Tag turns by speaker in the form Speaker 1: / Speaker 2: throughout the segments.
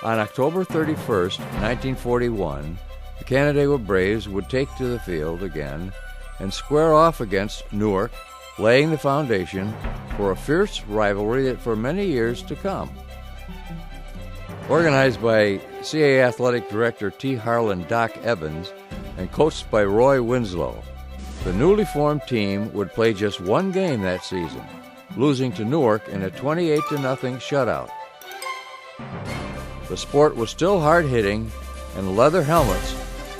Speaker 1: On October 31st, 1941, the Canandaigua Braves would take to the field again and square off against Newark, laying the foundation for a fierce rivalry that for many years to come. Organized by CAA Athletic Director T. Harlan "Doc" Evans and coached by Roy Winslow, the newly formed team would play just one game that season, losing to Newark in a 28-0 shutout. The sport was still hard-hitting, and leather helmets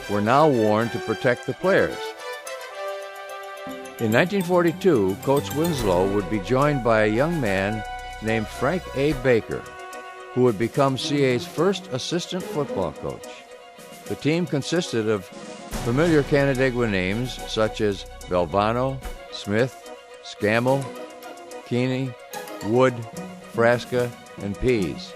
Speaker 1: were now worn to protect the players. In 1942, Coach Winslow would be joined by a young man named Frank A. Baker, who would become CA's first assistant football coach. The team consisted of familiar Canandaigua names such as Belvano, Smith, Scammell, Keeney, Wood, Frasca, and Pease.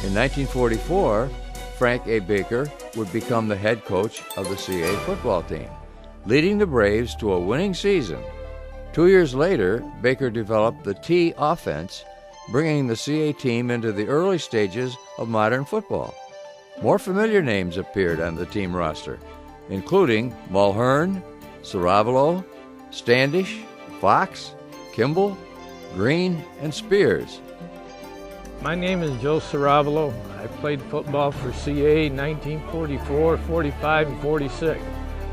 Speaker 1: In 1944, Frank A. Baker would become the head coach of the CA football team, leading the Braves to a winning season. 2 years later, Baker developed the T offense, bringing the CA team into the early stages of modern football. More familiar names appeared on the team roster, including Mulhern, Saravalo, Standish, Fox, Kimball, Green, and Spears.
Speaker 2: My name is Joe Saravalo. I played football for CA in 1944, 45, and 46.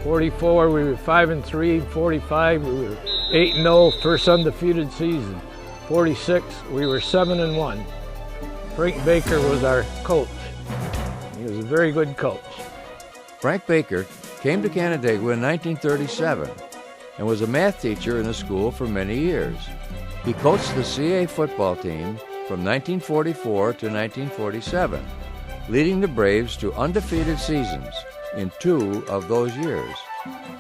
Speaker 2: 44 we were 5-3, 45 we were 8-0, first undefeated season. 46 we were 7-1. Frank Baker was our coach. He was a very good coach.
Speaker 1: Frank Baker came to Canandaigua in 1937 and was a math teacher in the school for many years. He coached the CA football team from 1944 to 1947, leading the Braves to undefeated seasons in 2 of those years.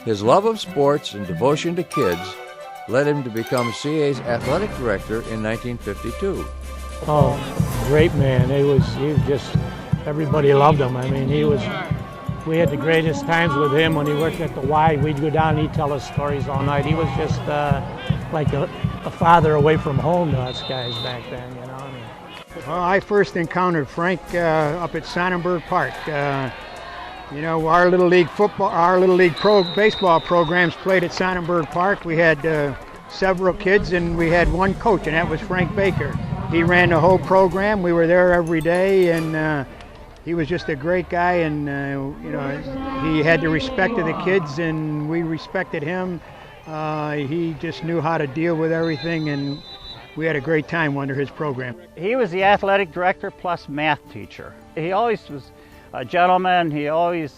Speaker 1: His love of sports and devotion to kids led him to become CA's athletic director in 1952.
Speaker 3: Oh, great man. He was just, everybody loved him. I mean, we had the greatest times with him when he worked at the Y. We'd go down and he'd tell us stories all night. He was just like a father away from home to us guys back then, you know.
Speaker 4: Well, I first encountered Frank up at Sonnenberg Park. You know, our little league baseball programs played at Sonnenberg Park. We had several kids, and we had one coach, and that was Frank Baker. He ran the whole program. We were there every day, and he was just a great guy. And you know, he had the respect of the kids, and we respected him. He just knew how to deal with everything, and we had a great time under his program.
Speaker 5: He was the athletic director plus math teacher. He always was a gentleman. He always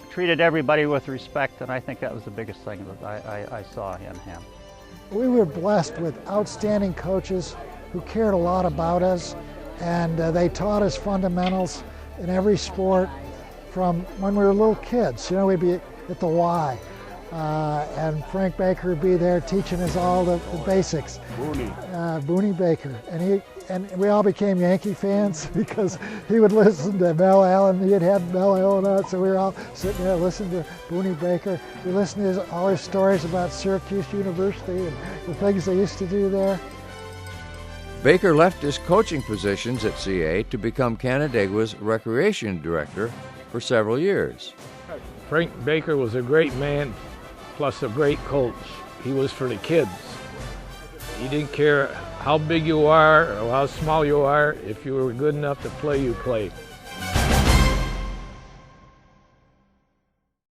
Speaker 5: treated everybody with respect, and I think that was the biggest thing that I saw in him.
Speaker 6: We were blessed with outstanding coaches who cared a lot about us, and they taught us fundamentals in every sport from when we were little kids. You know, we'd be at the Y. And Frank Baker would be there teaching us all the basics. Booney Baker, and we all became Yankee fans because he would listen to Mel Allen. He had Mel Allen on, so we were all sitting there listening to Booney Baker. We listened to all his stories about Syracuse University and the things they used to do there.
Speaker 1: Baker left his coaching positions at CA to become Canandaigua's recreation director for several years.
Speaker 2: Frank Baker was a great man, plus a great coach. He was for the kids. He didn't care how big you are or how small you are. If you were good enough to play, you played.